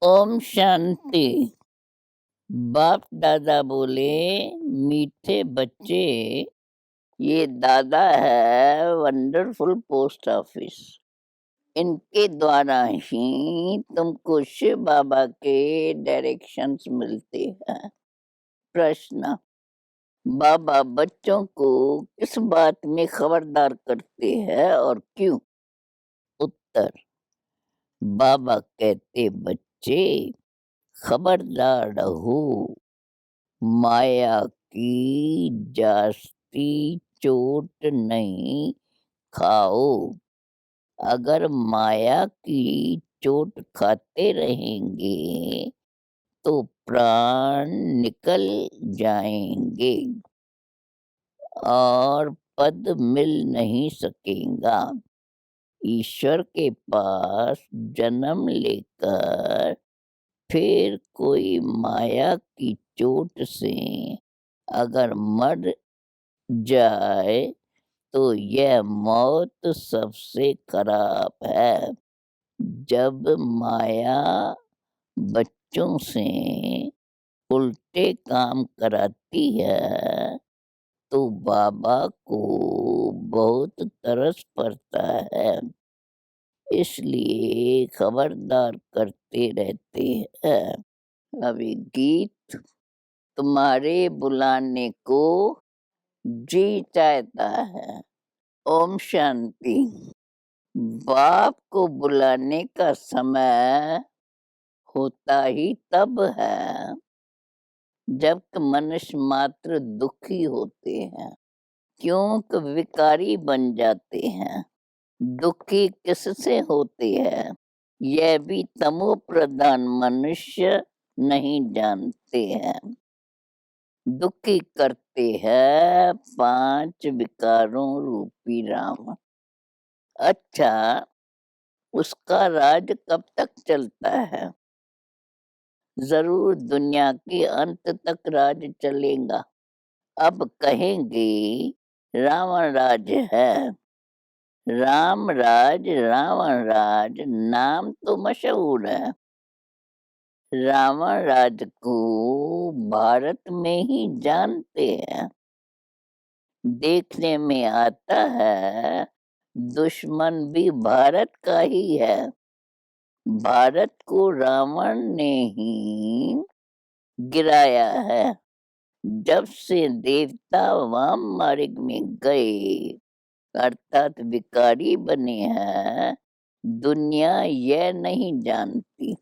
ओम शांति। बाप दादा बोले, मीठे बच्चे, ये दादा है वंडरफुल पोस्ट ऑफिस। इनके द्वारा ही तुमको शिव बाबा के डायरेक्शंस मिलते हैं। प्रश्न: बाबा बच्चों को किस बात में खबरदार करते हैं और क्यों? उत्तर: बाबा कहते, बच्चे खबरदार रहो, माया की जास्ती चोट नहीं खाओ। अगर माया की चोट खाते रहेंगे तो प्राण निकल जाएंगे और पद मिल नहीं सकेगा। ईश्वर के पास जन्म लेकर फिर कोई माया की चोट से अगर मर जाए तो यह मौत सबसे खराब है। जब माया बच्चों से उल्टे काम कराती है तो बाबा को बहुत तरस पड़ता है, इसलिए खबरदार करते रहते हैं। अभी गीत: तुम्हारे बुलाने को जी चाहता है। ओम शांति। बाप को बुलाने का समय होता ही तब है जब मनुष्य मात्र दुखी होते हैं, क्योंकि विकारी बन जाते हैं। दुखी किससे होते हैं यह भी तमो प्रधान मनुष्य नहीं जानते हैं। दुखी करते हैं 5 विकारों रूपी राम। अच्छा, उसका राज कब तक चलता है? जरूर दुनिया के अंत तक राज चलेगा। अब कहेंगे रावण राज है। राम राज, रावण राज नाम तो मशहूर है। रावण राज को भारत में ही जानते हैं। देखने में आता है दुश्मन भी भारत का ही है। भारत को रावण ने ही गिराया है। जब से देवता वाम मार्ग में गए अर्थात विकारी बने हैं, दुनिया यह नहीं जानती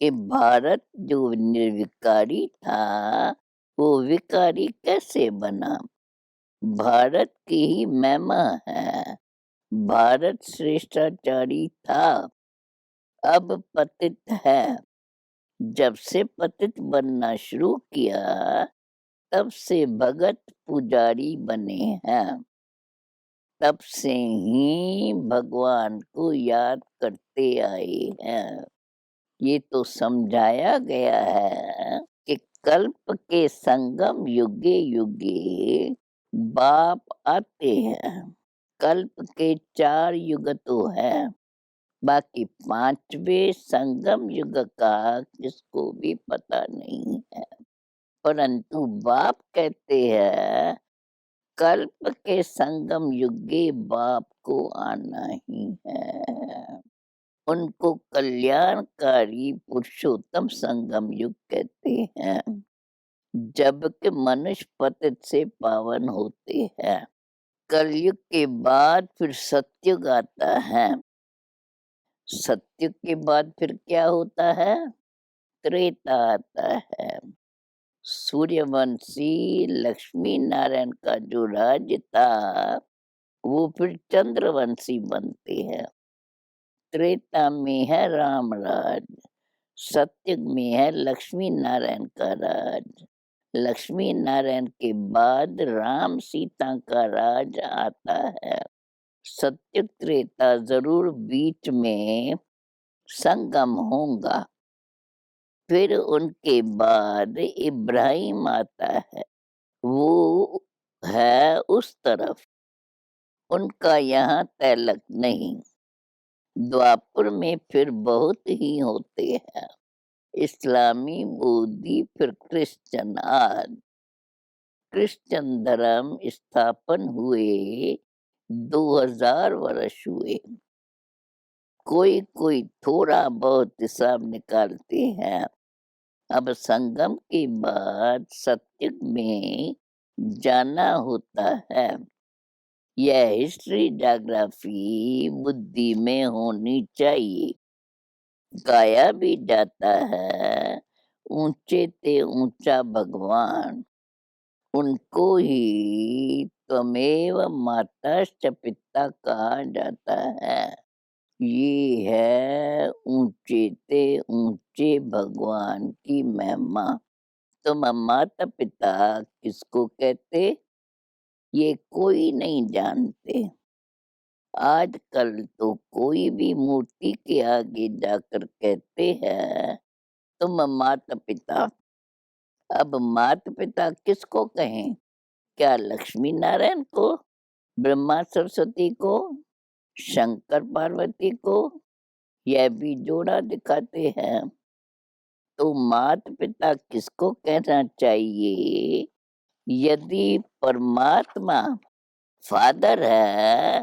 कि भारत जो निर्विकारी था वो विकारी कैसे बना। भारत की ही महिमा है। भारत श्रेष्ठाचारी था, अब पतित है। जब से पतित बनना शुरू किया तब से भगत पुजारी बने हैं। तब से ही भगवान को याद करते आए हैं। ये तो समझाया गया है कि कल्प के संगम युगे युगे बाप आते हैं। कल्प के 4 युग तो है, बाकी 5वें संगम युग का किसको भी पता नहीं है। परंतु बाप कहते हैं कल्प के संगम युगे बाप को आना ही है। उनको कल्याणकारी पुरुषोत्तम संगम युग कहते हैं, जबकि मनुष्य पतित से पावन होते हैं। कलयुग के बाद फिर सतयुग आता है। सतयुग के बाद फिर क्या होता है? त्रेता आता है। सूर्यवंशी लक्ष्मी नारायण का जो राज्य था वो फिर चंद्रवंशी बनते हैं। त्रेता में है राम राज, सतयुग में है लक्ष्मी नारायण का राज। लक्ष्मी नारायण के बाद राम सीता का राज आता है। सतयुग त्रेता जरूर बीच में संगम होगा। फिर उनके बाद इब्राहिम आता है, वो है उस तरफ, उनका यहाँ तैलक नहीं। द्वापर में फिर बहुत ही होते हैं, इस्लामी, बूदी, फिर क्रिश्चन आदि। क्रिश्चन धर्म स्थापन हुए 2000 वर्ष हुए। कोई कोई थोड़ा बहुत हिसाब निकालते हैं। अब संगम के बाद सतयुग में जाना होता है। यह हिस्ट्री ज्योग्राफी बुद्धि में होनी चाहिए। गाया भी जाता है, ऊंचे ते ऊंचा भगवान, उनको ही त्वमेव माताश्च पिता कहा जाता है। ये है ऊंचे ते ऊंचे भगवान की महिमा। तुम माता पिता किसको कहते, ये कोई नहीं जानते। आजकल तो कोई भी मूर्ति के आगे जाकर कहते हैं तुम माता पिता। अब माता पिता किसको कहें? क्या लक्ष्मी नारायण को, ब्रह्मा सरस्वती को, शंकर पार्वती को? यह भी जोड़ा दिखाते हैं। तो माता पिता किसको कहना चाहिए? यदि परमात्मा फादर है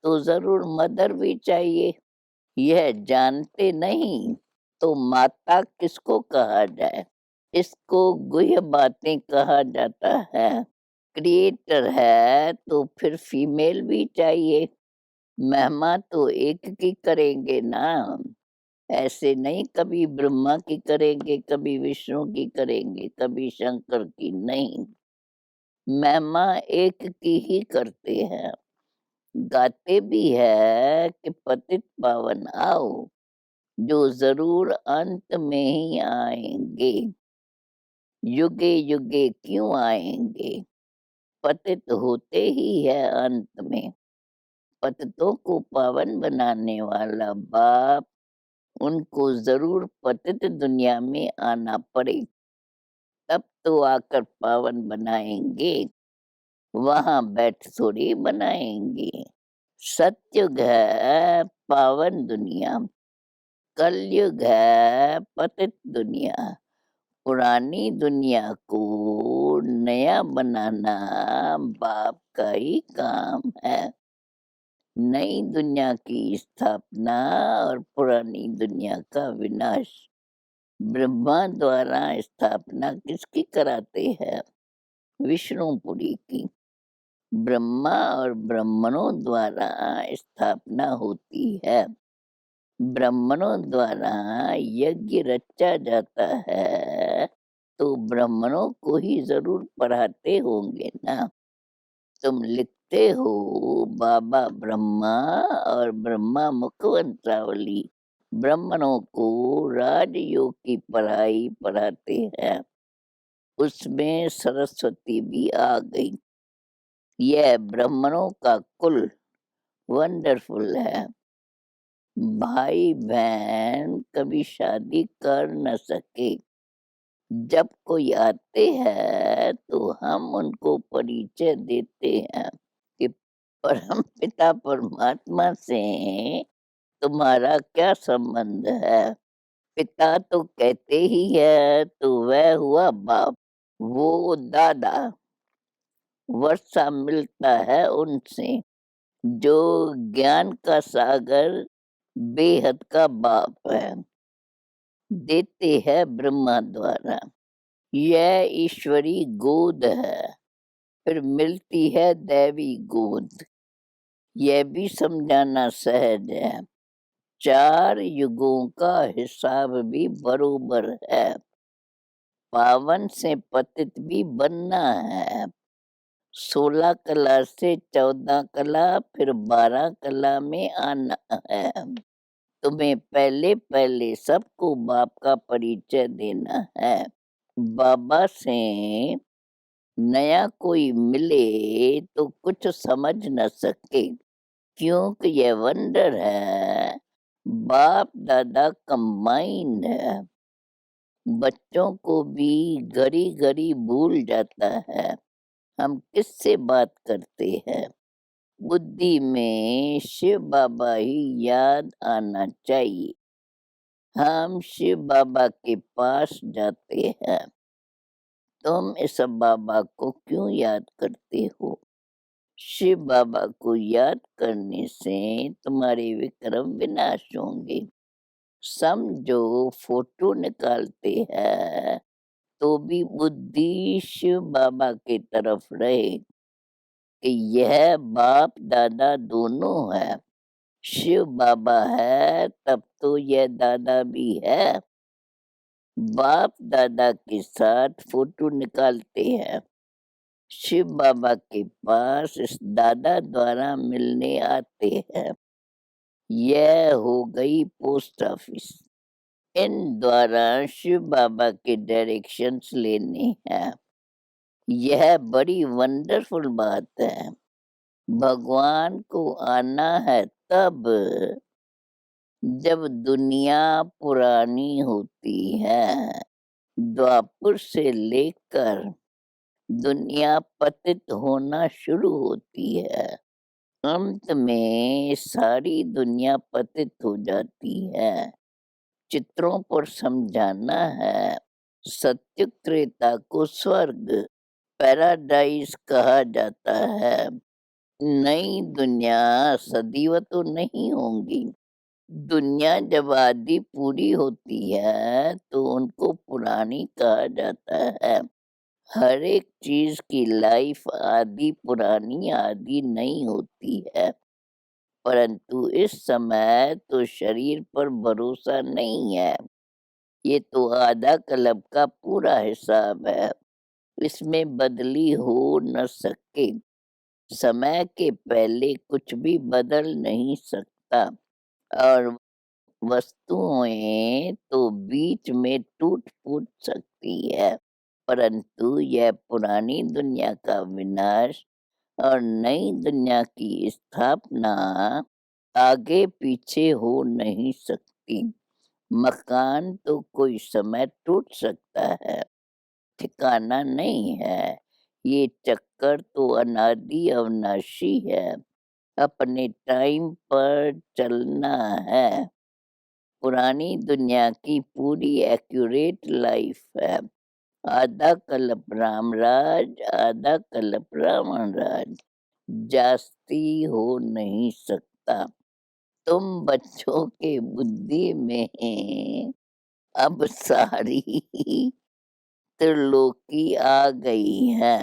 तो जरूर मदर भी चाहिए। यह जानते नहीं तो माता किसको कहा जाए? इसको गुह्य बातें कहा जाता है। क्रिएटर है तो फिर फीमेल भी चाहिए। महिमा तो एक की करेंगे ना। ऐसे नहीं कभी ब्रह्मा की करेंगे, कभी विष्णु की करेंगे, कभी शंकर की नहीं। महिमा एक की ही करते हैं। गाते भी है कि पतित पावन आओ, जो जरूर अंत में ही आएंगे। युगे युगे क्यों आएंगे, पतित होते ही है अंत में। पतितों को पावन बनाने वाला बाप, उनको जरूर पतित दुनिया में आना पड़े, तब तो आकर पावन बनाएंगे। वहां बैठ थोड़ी बनाएंगे। सतयुग है पावन दुनिया, कलयुग है पतित दुनिया। पुरानी दुनिया को नया बनाना बाप का ही काम है। नई दुनिया की स्थापना और पुरानी दुनिया का विनाश। ब्रह्मा द्वारा स्थापना किसकी कराते हैं? विष्णुपुरी की। ब्रह्मा और ब्राह्मणों द्वारा स्थापना होती है। ब्राह्मणों द्वारा यज्ञ रचा जाता है तो ब्राह्मणों को ही जरूर पढ़ाते होंगे ना। तुम लिखते हो बाबा ब्रह्मा और ब्रह्मा मुखवंशावली ब्राह्मणों को राजयोग की पढ़ाई पढ़ाते हैं। उसमें सरस्वती भी आ गई। यह ब्राह्मणों का कुल वंडरफुल है। भाई बहन कभी शादी कर न सके, जब कोई आते हैं तो हम उनको परिचय देते हैं कि परम पिता परमात्मा से तुम्हारा क्या संबंध है। पिता तो कहते ही है तो वह हुआ बाप, वो दादा। वर्षा मिलता है उनसे, जो ज्ञान का सागर बेहद का बाप है। देते हैं ब्रह्मा द्वारा। यह ईश्वरी गोद है, फिर मिलती है दैवी गोद। यह भी समझाना सहज है। 4 युगों का हिसाब भी बरोबर है। पावन से पतित भी बनना है। 16 कला से 14 कला, फिर 12 कला में आना है। तुम्हें पहले पहले सबको बाप का परिचय देना है। बाबा से नया कोई मिले तो कुछ समझ न सके, क्योंकि यह वंडर है। बाप दादा कंबाइंड है। बच्चों को भी घड़ी घड़ी भूल जाता है हम किससे बात करते हैं। बुद्धि में शिव बाबा ही याद आना चाहिए। हम शिव बाबा के पास जाते हैं। तुम इस बाबा को क्यों याद करते हो? शिव बाबा को याद करने से तुम्हारे विक्रम विनाश होंगे। समझो, फोटो निकालते हैं तो भी बुद्धि शिव बाबा की तरफ रहे कि यह बाप दादा दोनों है। शिव बाबा है तब तो यह दादा भी है। बाप दादा के साथ फोटो निकालते हैं। शिव बाबा के पास इस दादा द्वारा मिलने आते हैं। यह हो गई पोस्ट ऑफिस। इन द्वारा शिव बाबा के डायरेक्शंस लेने हैं। यह बड़ी वंडरफुल बात है। भगवान को आना है तब जब दुनिया पुरानी होती है। द्वापर से लेकर दुनिया पतित होना शुरू होती है। अंत में सारी दुनिया पतित हो जाती है। चित्रों पर समझाना है। सत्युग त्रेता को स्वर्ग पैराडाइज कहा जाता है। नई दुनिया सदैव तो नहीं होंगी। दुनिया जब आदि पूरी होती है तो उनको पुरानी कहा जाता है। हर एक चीज की लाइफ आदि पुरानी आदि नहीं होती है। परंतु इस समय तो शरीर पर भरोसा नहीं है। ये तो आधा कल्प का पूरा हिसाब है। इसमें बदली हो न सके। समय के पहले कुछ भी बदल नहीं सकता और वस्तुएं तो बीच में टूट फूट सकती है। परंतु यह पुरानी दुनिया का विनाश और नई दुनिया की स्थापना आगे पीछे हो नहीं सकती। मकान तो कोई समय टूट सकता है, ठिकाना नहीं है। ये चक्कर तो अनादि अविनाशी है। अपने टाइम पर चलना है। पुरानी दुनिया की पूरी एक्यूरेट लाइफ है। आधा कल्प रामराज, आधा कल्प रावण राज। जास्ती हो नहीं सकता। तुम बच्चों के बुद्धि में अब सारी त्रिलोकी आ गई है।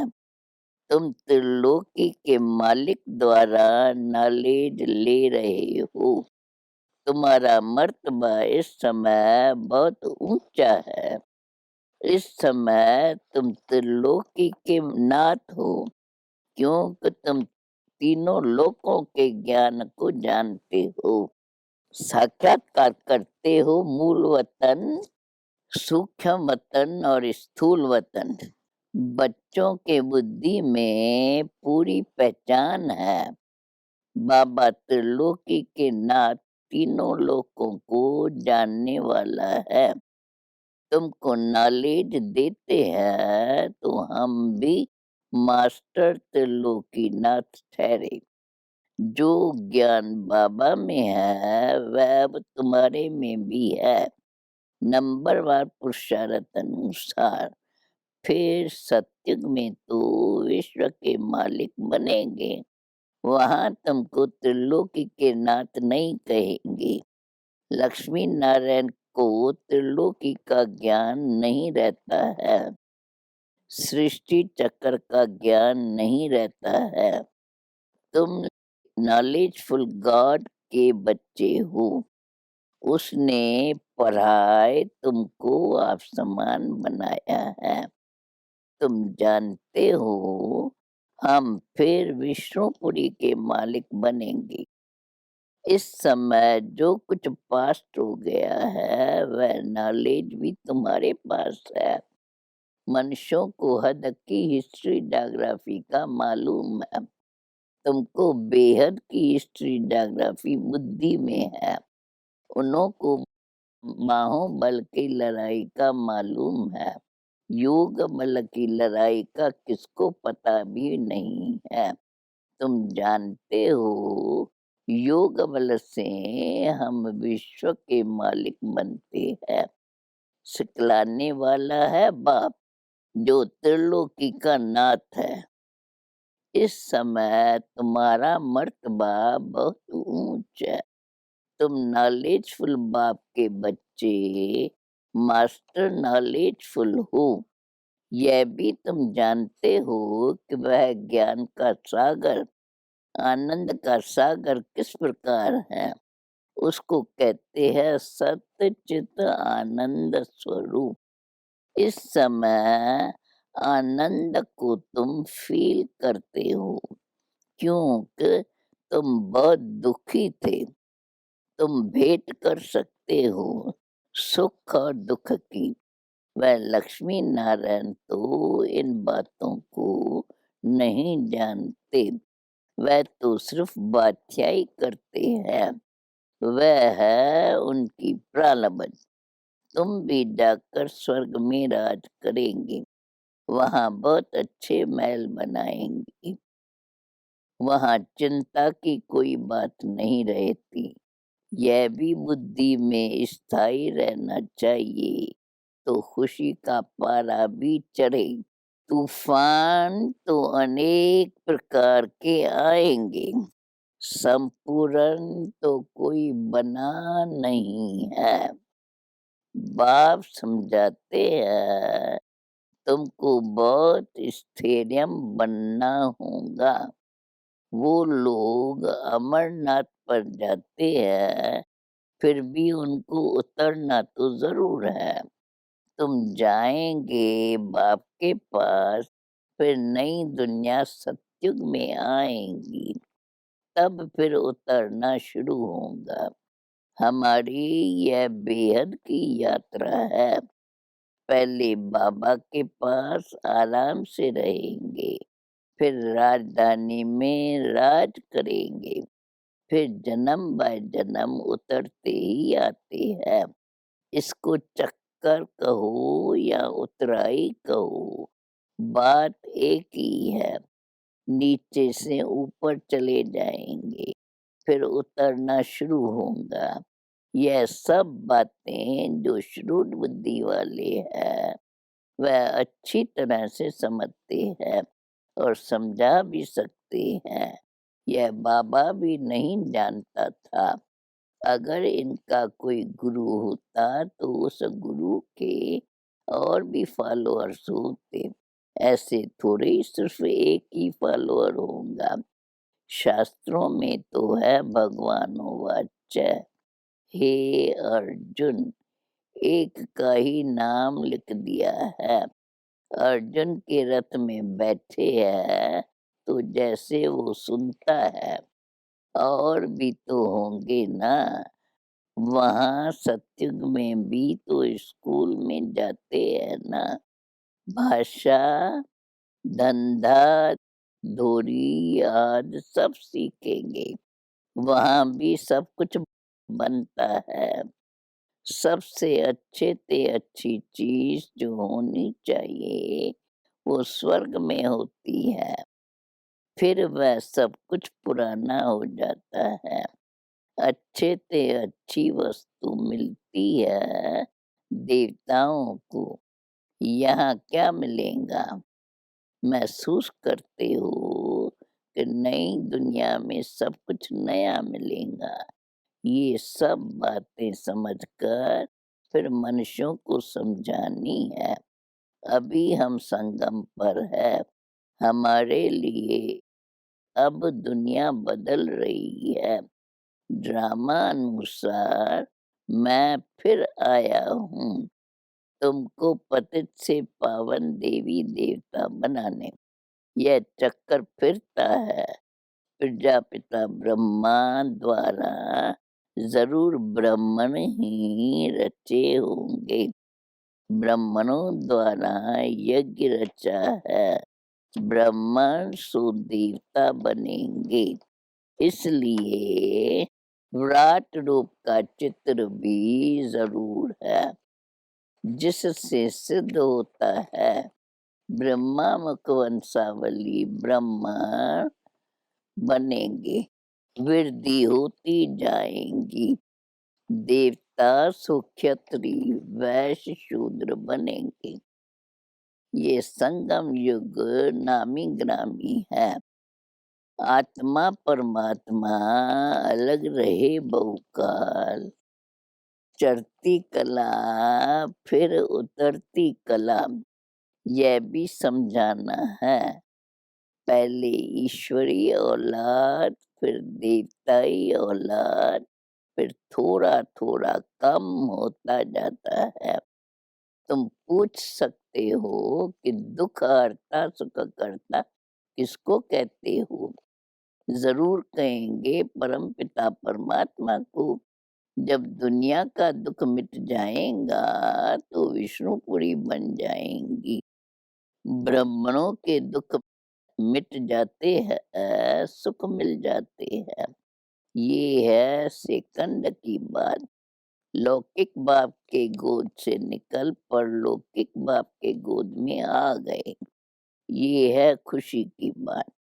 तुम त्रिलोकी के मालिक द्वारा नॉलेज ले रहे हो। तुम्हारा मर्तबा इस समय बहुत ऊंचा है। इस समय तुम त्रिलोकी के नाथ हो, क्योंकि तुम तीनों लोकों के ज्ञान को जानते हो। साक्षात्कार करते हो मूल वतन, सूक्ष्म वतन और स्थूल वतन। बच्चों के बुद्धि में पूरी पहचान है। बाबा त्रिलोकी के नाथ तीनों लोकों को जानने वाला है। तुमको नॉलेज देते हैं तो हम भी मास्टर त्रिलोकीनाथ ठहरे। जो ज्ञान बाबा में है वह अब तुम्हारे में भी है। नंबरवार पुरुषार्थ अनुसार फिर सत्युग में तो विश्व के मालिक बनेंगे। वहां तुमको त्रिलोकी के नाथ नहीं कहेंगे। लक्ष्मी नारायण को त्रिलोकी का ज्ञान नहीं रहता है। सृष्टि चक्र का ज्ञान नहीं रहता है। तुम नॉलेजफुल गॉड के बच्चे हो। उसने पढ़ाए तुमको आप समान बनाया है। तुम जानते हो हम फिर विष्णुपुरी के मालिक बनेंगे। इस समय जो कुछ पास्ट हो गया है वह नॉलेज भी तुम्हारे पास है। मनुष्यों को हद की हिस्ट्री जोग्राफी का मालूम है। तुमको बेहद की हिस्ट्री जोग्राफी बुद्धि में है। उन्हों को बाहुबल की लड़ाई का मालूम है। योग बल की लड़ाई का किसको पता भी नहीं है। तुम जानते हो योग बल से हम विश्व के मालिक बनते हैं। सिखलाने वाला है बाप जो त्रिलोकी का नाथ है। इस समय तुम्हारा मर्तबा बहुत ऊंच है। तुम नॉलेजफुल बाप के बच्चे मास्टर नॉलेजफुल हो। यह भी तुम जानते हो कि वह ज्ञान का सागर आनंद का सागर किस प्रकार है। उसको कहते हैं सत्य चित आनंद स्वरूप। इस समय आनंद को तुम फील करते हो क्योंकि तुम बहुत दुखी थे। तुम भेंट कर सकते हो सुख और दुख की। वह लक्ष्मी नारायण तो इन बातों को नहीं जानते। वह तो सिर्फ बादशाही करते हैं। वह है उनकी प्रालब्ध। तुम भी जाकर स्वर्ग में राज करेंगे। वहां बहुत अच्छे महल बनाएंगे। वहां चिंता की कोई बात नहीं रहती। यह भी बुद्धि में स्थायी रहना चाहिए तो खुशी का पारा भी चढ़े। तूफान तो अनेक प्रकार के आएंगे। संपूर्ण तो कोई बना नहीं है। बाप समझाते हैं तुमको बहुत स्थैर्य बनना होगा। वो लोग अमरनाथ पर जाते हैं फिर भी उनको उतरना तो जरूर है। तुम जाएंगे बाप के पास फिर नई दुनिया सतयुग में आएंगी। तब फिर उतरना शुरू होगा। हमारी यह बेहद की यात्रा है। पहले बाबा के पास आराम से रहेंगे। फिर राजधानी में राज करेंगे। फिर जन्म बाय जन्म उतरते ही आते हैं। इसको चक्कर कहो या उतराई कहो, बात एक ही है। नीचे से ऊपर चले जाएंगे फिर उतरना शुरू होगा। यह सब बातें जो श्रुत बुद्धि वाले हैं वह अच्छी तरह से समझते हैं और समझा भी सकते हैं। यह बाबा भी नहीं जानता था। अगर इनका कोई गुरु होता तो उस गुरु के और भी फॉलोअर्स होते। ऐसे थोड़े ही सिर्फ एक ही फॉलोअर होगा। शास्त्रों में तो है भगवानोवाच हे अर्जुन, एक का ही नाम लिख दिया है। अर्जुन के रथ में बैठे हैं तो जैसे वो सुनता है और भी तो होंगे ना। वहाँ सत्युग में भी तो स्कूल में जाते हैं ना। भाषा धंधा धोरी आदि सब सीखेंगे। वहाँ भी सब कुछ बनता है। सबसे अच्छे से अच्छी चीज जो होनी चाहिए वो स्वर्ग में होती है। फिर वह सब कुछ पुराना हो जाता है। अच्छे से अच्छी वस्तु मिलती है देवताओं को। यहाँ क्या मिलेगा? महसूस करते हो कि नई दुनिया में सब कुछ नया मिलेगा। ये सब बातें समझकर फिर मनुष्यों को समझानी है। अभी हम संगम पर है। हमारे लिए अब दुनिया बदल रही है। ड्रामा अनुसार मैं फिर आया हूँ तुमको पतित से पावन देवी देवता बनाने। यह चक्कर फिरता है। प्रजापिता ब्रह्मा द्वारा जरूर ब्राह्मण ही रचे होंगे। ब्राह्मणों द्वारा यज्ञ रचा है। ब्राह्मण सो देवता बनेंगे। इसलिए विराट रूप का चित्र भी जरूर है जिससे सिद्ध होता है ब्रह्मा मुख वंशावली ब्रह्मा बनेंगे, वृद्धि होती जाएंगी, देवता सुक्षत्री वैश्य शूद्र बनेंगे। ये संगम युग नामी ग्रामी है। आत्मा परमात्मा अलग रहे बहुकाल, चढ़ती कला फिर उतरती कला, यह भी समझाना है। पहले ईश्वरीय औलाद, फिर देवताई औलाद, फिर थोड़ा थोड़ा कम होता जाता है। तुम पूछ सकते हो कि दुख हरता सुख करता किसको कहते हो? जरूर कहेंगे परम पिता परमात्मा को। जब दुनिया का दुख मिट जाएगा तो विष्णुपुरी बन जाएंगी। ब्राह्मणों के दुख मिट जाते हैं, सुख मिल जाते हैं। ये है सेकंड की बात। लौकिक बाप के गोद से निकल परलौकिक बाप के गोद में आ गए। ये है खुशी की बात।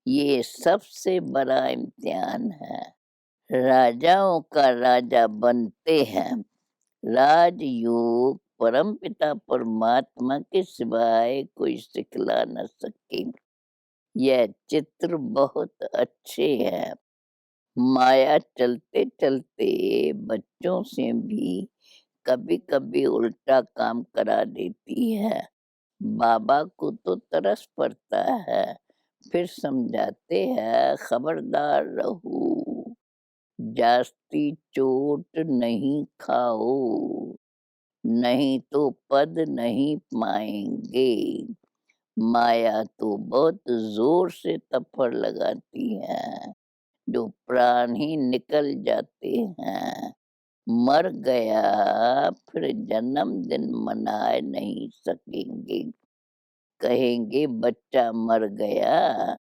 ये सबसे बड़ा इम्तिहान है। राजाओं का राजा बनते हैं। राजयोग परमपिता परमात्मा के सिवाय कोई सिखला न सके। यह चित्र बहुत अच्छे है। माया चलते चलते बच्चों से भी कभी कभी उल्टा काम करा देती है। बाबा को तो तरस पड़ता है, फिर समझाते हैं खबरदार रहो, जास्ती चोट नहीं खाओ, नहीं तो पद नहीं पाएंगे। माया तो बहुत जोर से थप्पड़ लगाती है, जो प्राण ही निकल जाते हैं। मर गया फिर जन्मदिन मना नहीं सकेंगे। कहेंगे बच्चा मर गया,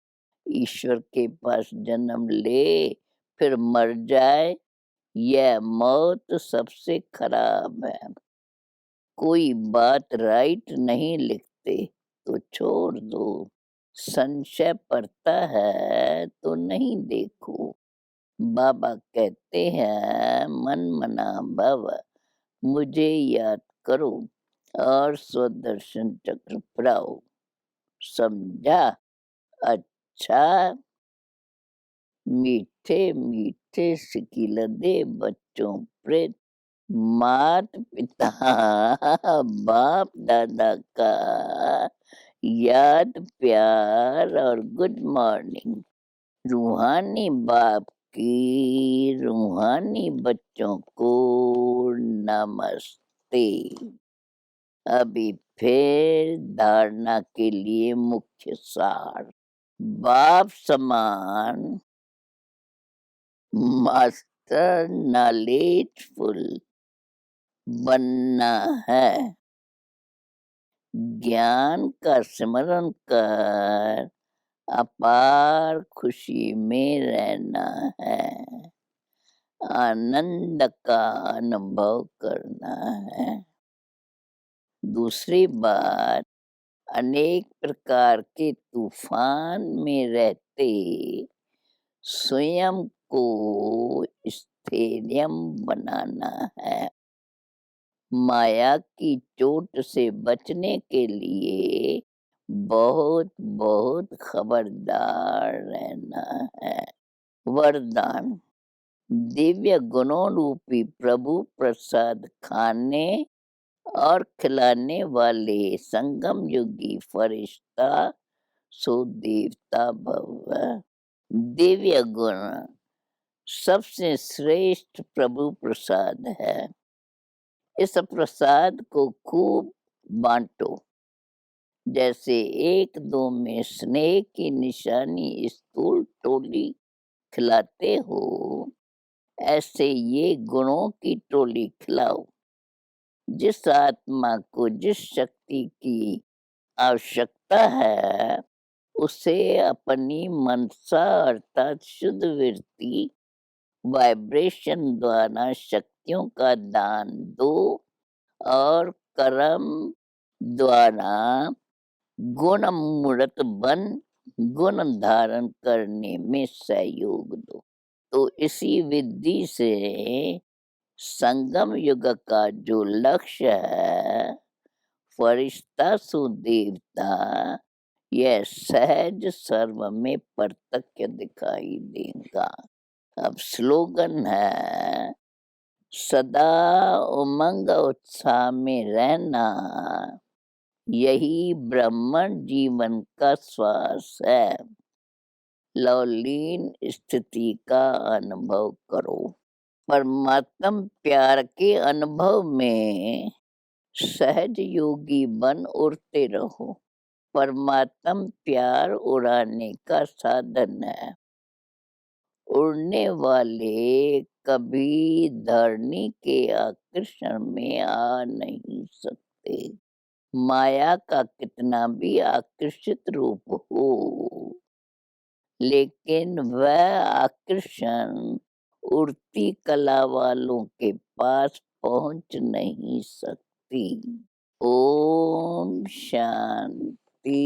ईश्वर के पास जन्म ले फिर मर जाए, यह मौत सबसे खराब है। कोई बात राइट नहीं लिखते तो छोड़ दो, संशय पड़ता है तो नहीं देखो। बाबा कहते हैं मन मना भव, मुझे याद करो और स्वदर्शन चक्र पढ़ाओ। समझा? अच्छा। मीठे मीठे सिकिलदे बच्चों प्रेत, मात पिता बाप दादा का याद प्यार और गुड मॉर्निंग। रूहानी बाप की रूहानी बच्चों को नमस्ते। अभी फिर धारणा के लिए मुख्य सार। बाप समान मास्टर नॉलेजफुल बनना है। ज्ञान का स्मरण कर अपार खुशी में रहना है। आनंद का अनुभव करना है। दूसरी बात, अनेक प्रकार के तूफान में रहते स्वयं को स्थैर्य बनाना है। माया की चोट से बचने के लिए बहुत बहुत खबरदार रहना है। वरदान, दिव्य गुणों रूपी प्रभु प्रसाद खाने और खिलाने वाले संगम युगी फरिश्ता सो देवता भव। दिव्य गुण सबसे श्रेष्ठ प्रभु प्रसाद है। इस प्रसाद को खूब बांटो। जैसे एक दो में स्नेह की निशानी स्थूल टोली खिलाते हो, ऐसे ये गुणों की टोली खिलाओ। जिस आत्मा को जिस शक्ति की आवश्यकता है, उसे अपनी मनसा अर्थात शुद्ध वृत्ति वाइब्रेशन द्वारा शक्तियों का दान दो और कर्म द्वारा गुण मूर्त बन गुण धारण करने में सहयोग दो। तो इसी विधि से संगम युग का जो लक्ष्य है, फरिश्ता सु देवता, यह सहज सर्व में प्रत्यक्ष दिखाई देगा। अब स्लोगन है, सदा उमंग उत्साह में रहना, यही ब्राह्मण जीवन का श्वास है। लवलीन स्थिति का अनुभव करो। परमात्म प्यार के अनुभव में सहज योगी बन उड़ते रहो। परमात्म प्यार उड़ाने का साधन है। उड़ने वाले कभी धरनी के आकर्षण में आ नहीं सकते। माया का कितना भी आकर्षित रूप हो, लेकिन वह आकर्षण उड़ती कला वालों के पास पहुंच नहीं सकती। ओम शांति।